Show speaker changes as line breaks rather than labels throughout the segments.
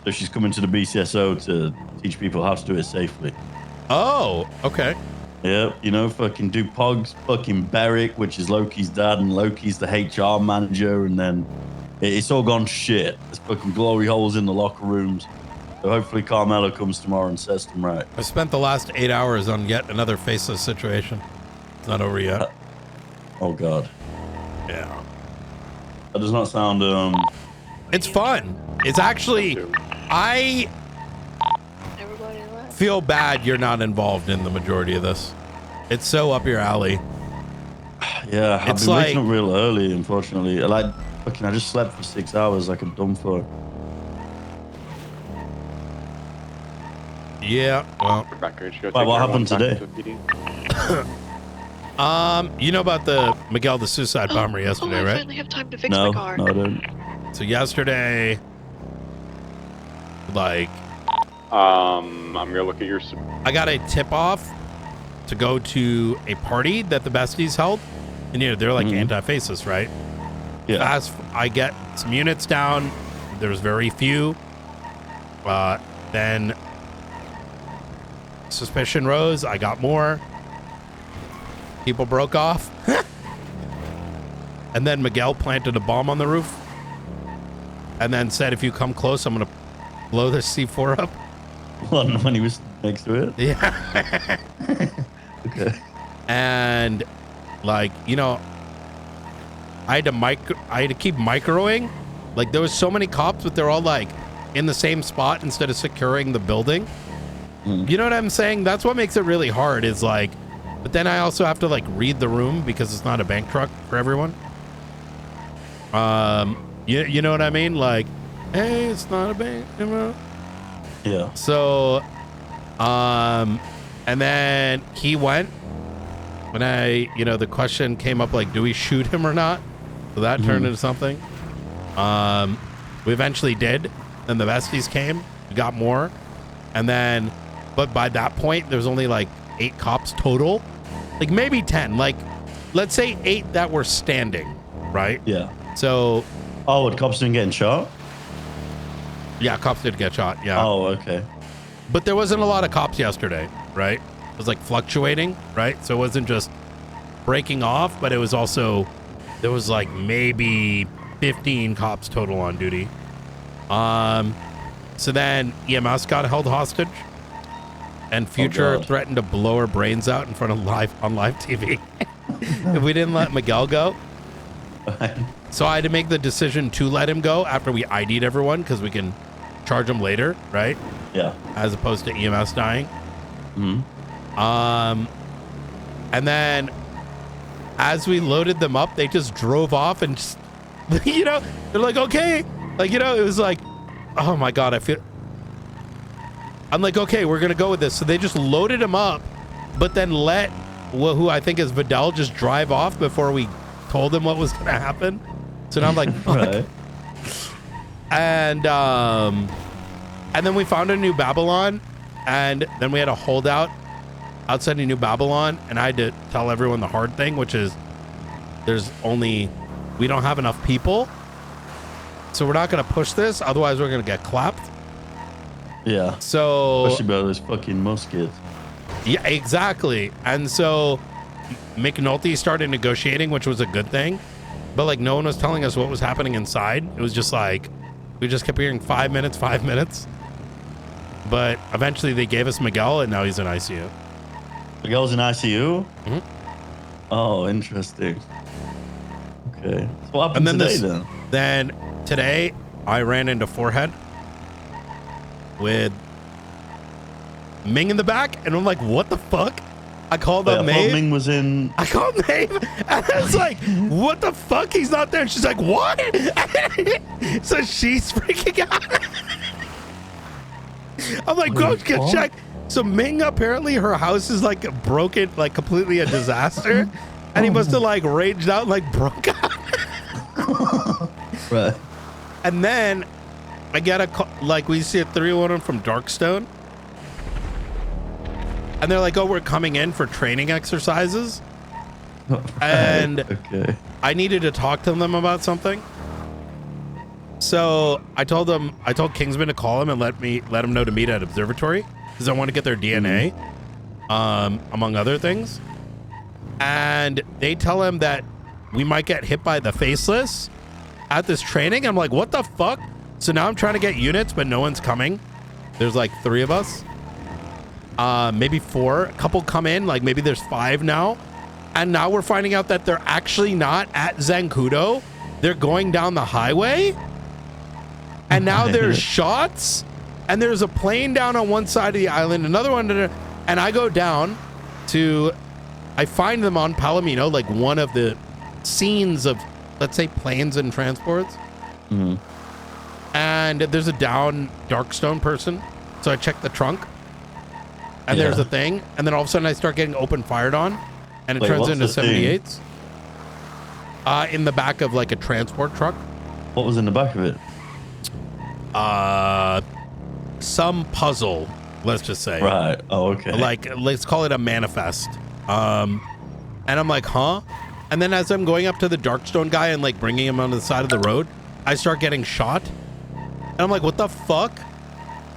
So she's coming to the BCSO to teach people how to do it safely.
Oh, okay.
Yep, you know, fucking do Pogs, fucking Beric, which is Loki's dad, and Loki's the HR manager, and then it's all gone shit. There's fucking glory holes in the locker rooms. So hopefully Carmela comes tomorrow and sets them right.
I spent the last 8 hours on yet another faceless situation. It's not over yet.
Oh god.
Yeah.
That does not sound
It's fun. It's actually, I feel bad you're not involved in the majority of this. It's so up your alley.
Yeah, I've
It's
been
like,
waking up real early, unfortunately. Like, fucking, I just slept for 6 hours like I'm done for.
yeah, well.
Wait, what happened today?
You know about the Miguel, the suicide bomber yesterday,
I
right?
finally have time to fix my car.
No, I don't.
So yesterday, like,
I'm gonna look at your.
I got a tip off to go to a party that the besties held, and you know they're like anti-fascist, right?
Yeah.
As I get some units down, there's very few. Then suspicion rose. I got more. People broke off, and then Miguel planted a bomb on the roof, and then said, "If you come close, I'm gonna blow this C4 up."
When he was next to it?
Yeah.
Okay.
And like, you know, I had to keep microing. Like there was so many cops, but they're all like in the same spot instead of securing the building. You know what I'm saying? That's what makes it really hard is like, but then I also have to like read the room because it's not a bank truck for everyone. You know what I mean? Like, hey, it's not a bank, you know?
Yeah.
So, and then he went when the question came up, like, do we shoot him or not? So that turned into something. We eventually did. Then the besties came, we got more. And then, but by that point, there was only like 8 cops total, like maybe 10, like let's say 8 that were standing, right?
Yeah.
So.
Oh, and cops didn't get shot?
Yeah, cops did get shot. Yeah.
Oh, okay.
But there wasn't a lot of cops yesterday, right? It was like fluctuating, right? So it wasn't just breaking off, but it was also, there was like maybe 15 cops total on duty. So then EMS got held hostage, and Future threatened to blow her brains out in front of live TV if we didn't let Miguel go. So I had to make the decision to let him go after we ID'd everyone because we can charge him later, right?
Yeah.
As opposed to EMS dying. And then as we loaded them up, they just drove off and just, you know, they're like, okay. Like, you know, it was like, oh my God, I'm like, okay, we're going to go with this. So they just loaded him up, but then let who I think is Vidal just drive off before we told him what was going to happen. So now I'm like, fuck. Right. And then we found a New Babylon, and then we had a holdout outside of New Babylon, and I had to tell everyone the hard thing, which is we don't have enough people, so we're not going to push this, otherwise we're going to get clapped.
Yeah.
So
especially about those fucking muskets.
Yeah, exactly. And so McNulty started negotiating, which was a good thing, but like no one was telling us what was happening inside. It was just like we just kept hearing 5 minutes, 5 minutes. But eventually they gave us Miguel, and now he's in ICU.
Miguel's in ICU? Oh, interesting. Okay. So what happened today then?
Then today I ran into Forehead with Ming in the back, and I'm like, what the fuck? I called up Maeve.
Ming was in.
I called Maeve, and I was like, what the fuck? He's not there. And she's like, what? So she's freaking out. I'm like, go get checked. So Ming, apparently her house is like broken, like completely a disaster. And he must have like raged out and like broke out.
Right.
And then I get a call, like we see a 311 from Darkstone. And they're like, oh, we're coming in for training exercises. And
okay.
I needed to talk to them about something. so I told Kingsman to call him and let him know to meet at observatory because I want to get their DNA, among other things. And they tell him that we might get hit by the faceless at this training. I'm like, what the fuck? So now I'm trying to get units, but no one's coming. There's like 3 of us, maybe 4. A couple come in, like maybe there's 5 now. And now we're finding out that they're actually not at Zancudo. They're going down the highway. And now there's shots. And there's a plane down on one side of the island, another one. And I go down to, I find them on Palomino, like one of the scenes of, let's say, planes and transports.
Mm-hmm.
And there's a down Darkstone person. So I check the trunk. And there's a thing. And then all of a sudden I start getting open fired on. And it turns into 78s. In the back of like a transport truck.
What was in the back of it?
Some puzzle, let's just say.
Right. Oh, okay.
Like, let's call it a manifest. And I'm like, huh? And then as I'm going up to the Darkstone guy and like bringing him onto the side of the road, I start getting shot. And I'm like, what the fuck?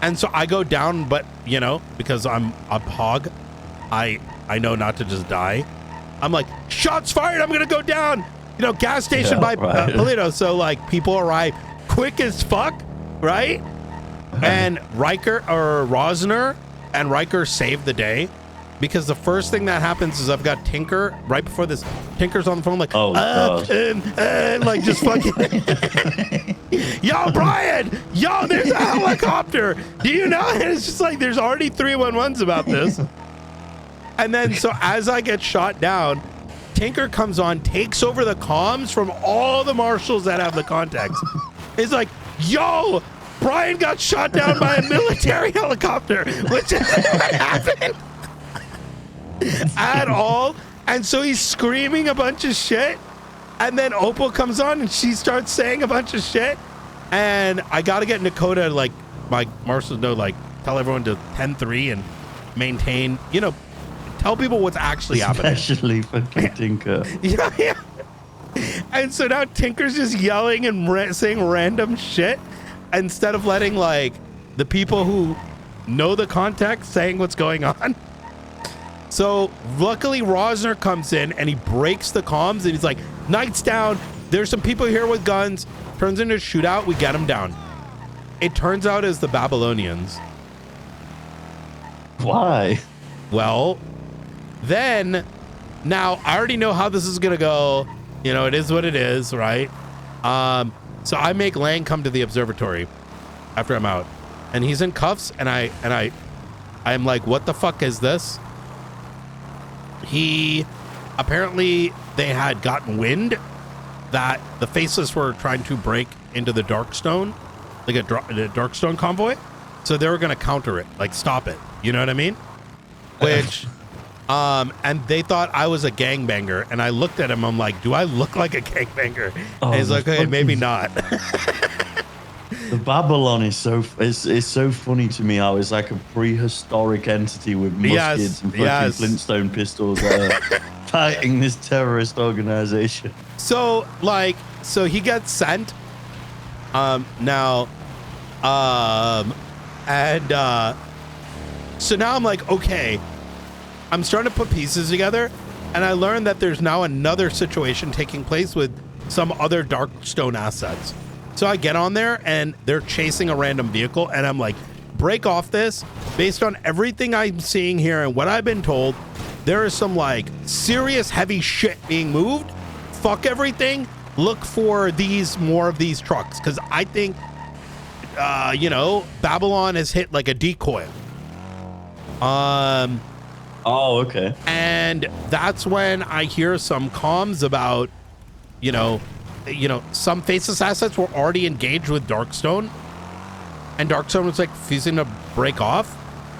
And so I go down, but you know, because I'm a hog, I know not to just die. I'm like, shots fired, I'm gonna go down. You know, gas station by Polito. So like people arrive quick as fuck, right? And Rosner and Riker save the day. Because the first thing that happens is I've got Tinker right before this. Tinker's on the phone like, like just fucking, yo, Brian, yo, there's a helicopter. Do you know? And it's just like, there's already 311s about this. And then, so as I get shot down, Tinker comes on, takes over the comms from all the marshals that have the contacts. It's like, yo, Brian got shot down by a military helicopter, which is what happened. At all. And so he's screaming a bunch of shit, and then Opal comes on and she starts saying a bunch of shit, and I gotta get Dakota, like my marshals know, like tell everyone to 10-3 and maintain, you know, tell people what's actually happening,
especially fucking Tinker.
yeah. And so now Tinker's just yelling and saying random shit instead of letting like the people who know the context saying what's going on. So luckily Rosner comes in and he breaks the comms and he's like, Knight's down. There's some people here with guns. Turns into a shootout. We get him down. It turns out it's the Babylonians.
Why?
Well, then now I already know how this is going to go. You know, it is what it is, right? So I make Lang come to the observatory after I'm out, and he's in cuffs, and I'm like, what the fuck is this? He apparently they had gotten wind that the Faceless were trying to break into the Darkstone, like a Darkstone convoy. So they were going to counter it, like stop it. You know what I mean? Which, and they thought I was a gangbanger, and I looked at him. I'm like, do I look like a gangbanger? And he's like, okay, maybe not.
The Babylon is so funny to me how it's like a prehistoric entity with muskets and fucking Flintstone pistols fighting this terrorist organization.
So he gets sent now, so now I'm like, okay, I'm starting to put pieces together, and I learned that there's now another situation taking place with some other Darkstone assets. So I get on there and they're chasing a random vehicle, and I'm like, break off this. Based on everything I'm seeing here and what I've been told, there is some like serious heavy shit being moved. Fuck everything. Look for more of these trucks, because I think, you know, Babylon has hit like a decoy.
Oh, okay.
And that's when I hear some comms about, you know, some Faceless assets were already engaged with Darkstone, and Darkstone was like refusing to break off,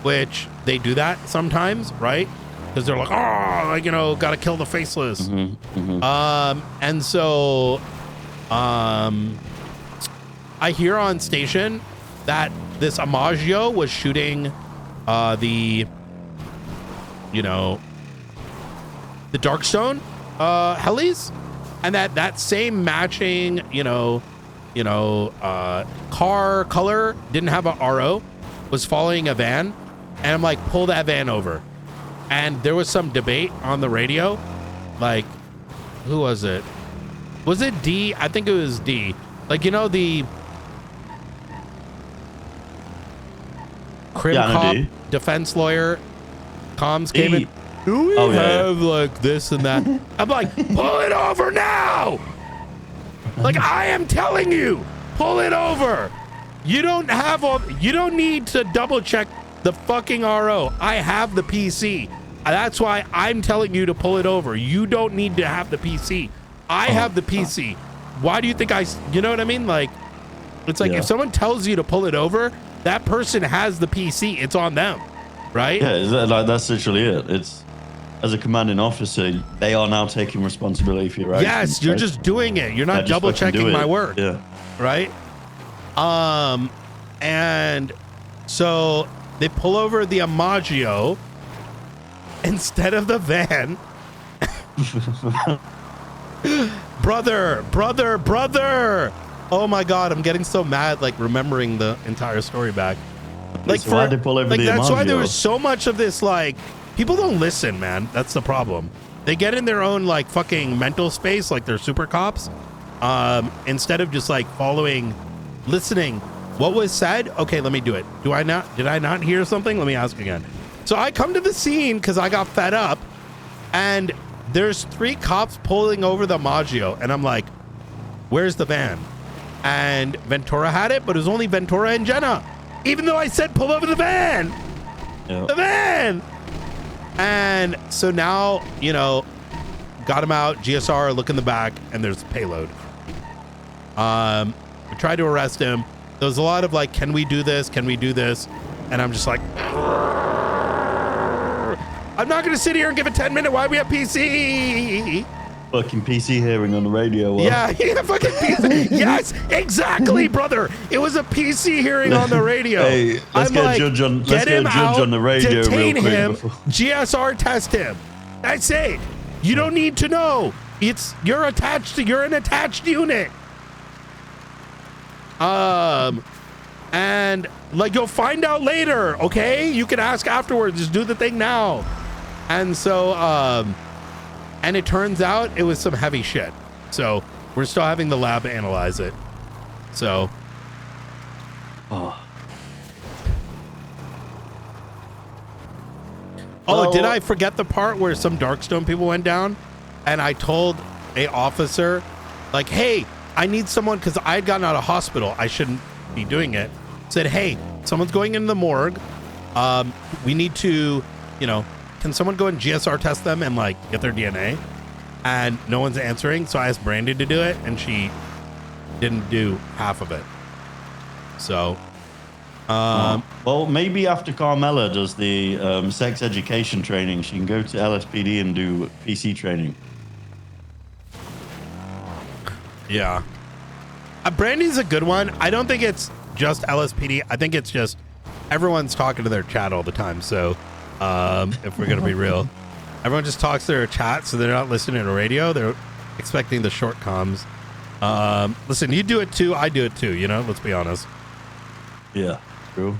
which they do that sometimes, right? Because they're like, oh, like, you know, gotta kill the Faceless. And so I hear on station that this Amagio was shooting the Darkstone helis, and that same matching, you know, car color, didn't have a RO, was following a van, and I'm like, pull that van over. And there was some debate on the radio, like, who was it? Was it D? I think it was D. Like, the crim cop, defense lawyer, comms came in. Do we have like this and that? I'm like, pull it over now! Like, I am telling you, pull it over. You don't need to double check the fucking RO. I have the PC. That's why I'm telling you to pull it over. You don't need to have the PC. I have the PC. Why do you think you know what I mean? Like, it's like if someone tells you to pull it over, that person has the PC. It's on them, right?
Yeah, that's literally it. It's, as a commanding officer, they are now taking responsibility for your actions.
Yes, you're just doing it. You're not double checking my work.
Yeah.
Right? And so they pull over the Amaggio instead of the van. brother. Oh my God, I'm getting so mad, like remembering the entire story back. Like,
so why'd they pull over the
that's
Amaggio?
why there was so much of this, like, people don't listen, man. That's the problem. They get in their own like fucking mental space, like they're super cops, instead of just like listening. What was said? Okay, let me do it. Did I not hear something? Let me ask again. So I come to the scene because I got fed up, and there's 3 cops pulling over the Maggio, and I'm like, where's the van? And Ventura had it, but it was only Ventura and Jenna, even though I said pull over the van.
Yep.
The van. And so now, got him out, GSR, look in the back, and there's a payload. We tried to arrest him. There was a lot of like, can we do this? Can we do this? And I'm just like, I'm not going to sit here and give a 10-minute why we have PC.
Fucking PC hearing on the radio.
Yeah, fucking PC. Yes, exactly, brother. It was a PC hearing on the radio.
Hey, let's get a judge on the radio
detain
real quick.
Him, GSR test him. That's it. You don't need to know. You're an attached unit. And like, you'll find out later, okay? You can ask afterwards. Just do the thing now. And so, and it turns out it was some heavy shit. So we're still having the lab analyze it. So. Did I forget the part where some Darkstone people went down? And I told a officer, like, hey, I need someone, because I had gotten out of hospital. I shouldn't be doing it. Said, hey, someone's going in the morgue. We need to, can someone go and GSR test them and like get their DNA? And no one's answering. So I asked Brandy to do it, and she didn't do half of it. So,
well, maybe after Carmela does the sex education training, she can go to LSPD and do PC training. Yeah.
Brandy's a good one. I don't think it's just LSPD. I think it's just everyone's talking to their chat all the time. So if we're going to be real, everyone just talks to their chat. So they're not listening to radio. They're expecting the short comms. Listen, you do it too. I do it too. Let's be honest.
Yeah, true.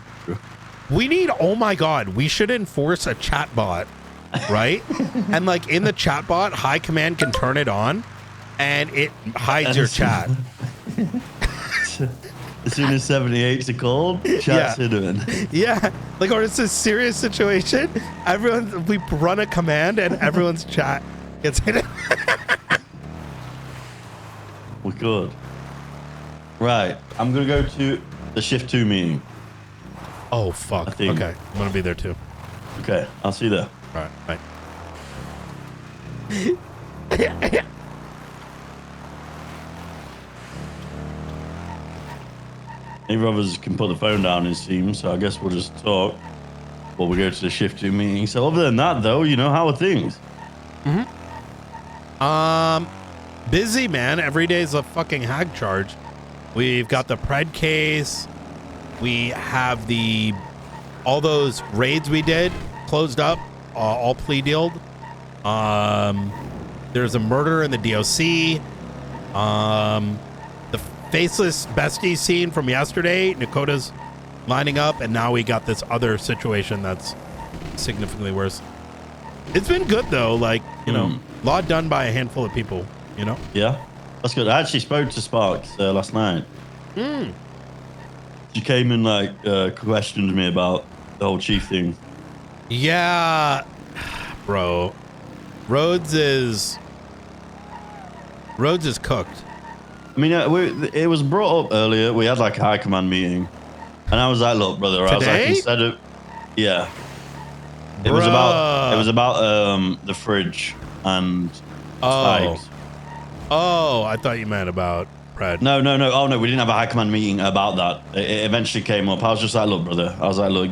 We need, oh my God, we should enforce a chat bot, right? And like in the chat bot, high command can turn it on. And it hides your chat.
As soon as 78's a called, chat's hidden.
Yeah. Like, or it's a serious situation. We run a command and everyone's chat gets hidden.
We could. Right. I'm going to go to the Shift 2 meeting.
Oh, fuck. Okay. I'm going to be there too.
Okay. I'll see you there.
All right. Bye.
Neither of us can put the phone down, it seems, so I guess we'll just talk while we go to the Shift 2 meeting. So other than that, though, how are things?
Busy, man. Every day is a fucking hag charge. We've got the Pred case. We have all those raids we did closed up, all plea dealed. There's a murder in the DOC. The faceless bestie scene from yesterday. Nakota's lining up, and now we got this other situation that's significantly worse. It's been good though, like, you know, law done by a handful of people, you know?
Yeah, that's good. I actually spoke to Sparks last night. She came and like questioned me about the whole chief thing.
Yeah, bro. Rhodes is cooked.
I mean, it was brought up earlier. We had like a high command meeting, and I was like, "Look, brother," I was like, instead of, yeah, it was about the fridge and spikes.
Oh, I thought you meant about Brad.
No. Oh no, we didn't have a high command meeting about that. It eventually came up. I was just like, "Look, brother," I was like, "Look,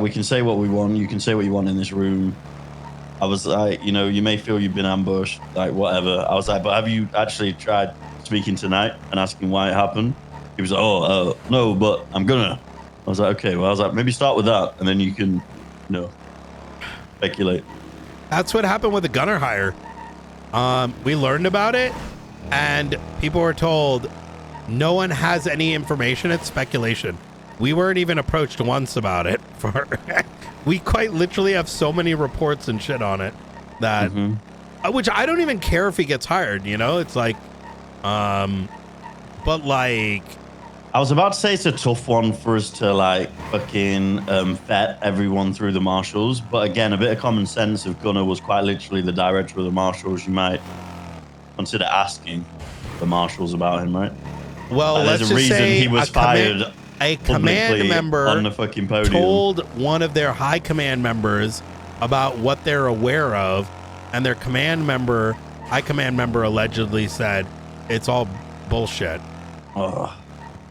we can say what we want. You can say what you want in this room." I was like, you know, you may feel you've been ambushed, like whatever. I was like, but have you actually tried speaking tonight and asking why it happened? He was like, oh, no, but I'm gonna. I was like, okay, well, I was like, maybe start with that, and then you can, you know, speculate.
That's what happened with the gunner hire. We learned about it, and people were told no one has any information. It's speculation. We weren't even approached once about it. We quite literally have so many reports and shit on it that, which I don't even care if he gets hired. You know, it's like, but like,
I was about to say it's a tough one for us to like fucking vet everyone through the marshals, but again, a bit of common sense. If Gunner was quite literally the director of the marshals, you might consider asking the marshals about him, right?
Well,
there's
let's
a
just
reason
say
he was fired.
A command member
on the fucking podium
told one of their high command members about what they're aware of, and their high command member allegedly said it's all bullshit.
Oh,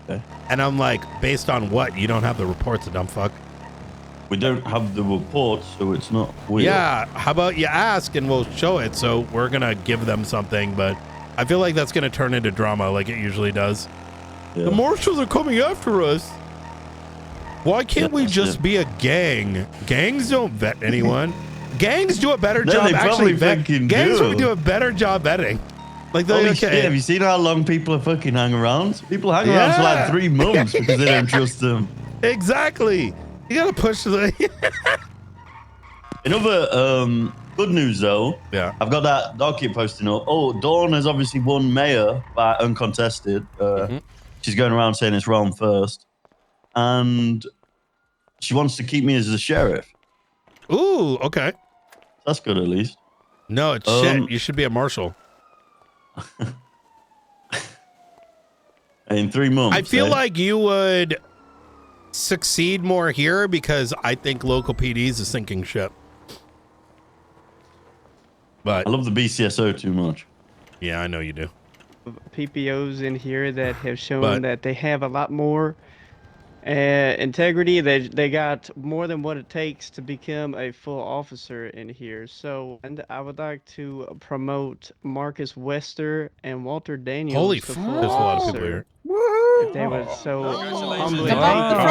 okay.
And I'm like, based on what? You don't have the reports, dumb fuck.
We don't have the reports, so it's not weird.
Yeah, how about you ask and we'll show it? So we're gonna give them something, but I feel like that's gonna turn into drama like it usually does. Yeah. The marshals are coming after us. Why can't we just be a gang? Gangs don't vet anyone. Gangs do a better job actually vetting. Gangs would do a better job vetting. Like,
holy shit, have you seen how long people are fucking hang around? People hang around for like 3 months because they don't trust them.
Exactly. You gotta push the.
In other good news though,
yeah,
I've got that docket posting up. Oh, Dawn has obviously won mayor by uncontested. She's going around saying it's Rome first, and she wants to keep me as the sheriff.
Ooh, okay.
That's good at least.
No, it's shit. You should be a marshal.
In 3 months.
I feel like you would succeed more here because I think local PD is a sinking ship. But
I love the BCSO too much.
Yeah, I know you do.
PPOs in here that have shown that they have a lot more integrity. They got more than what it takes to become a full officer in here. So, and I would like to promote Marcus Wester and Walter Daniels.
Holy fuck! There's a lot of people here.
If they would so humbly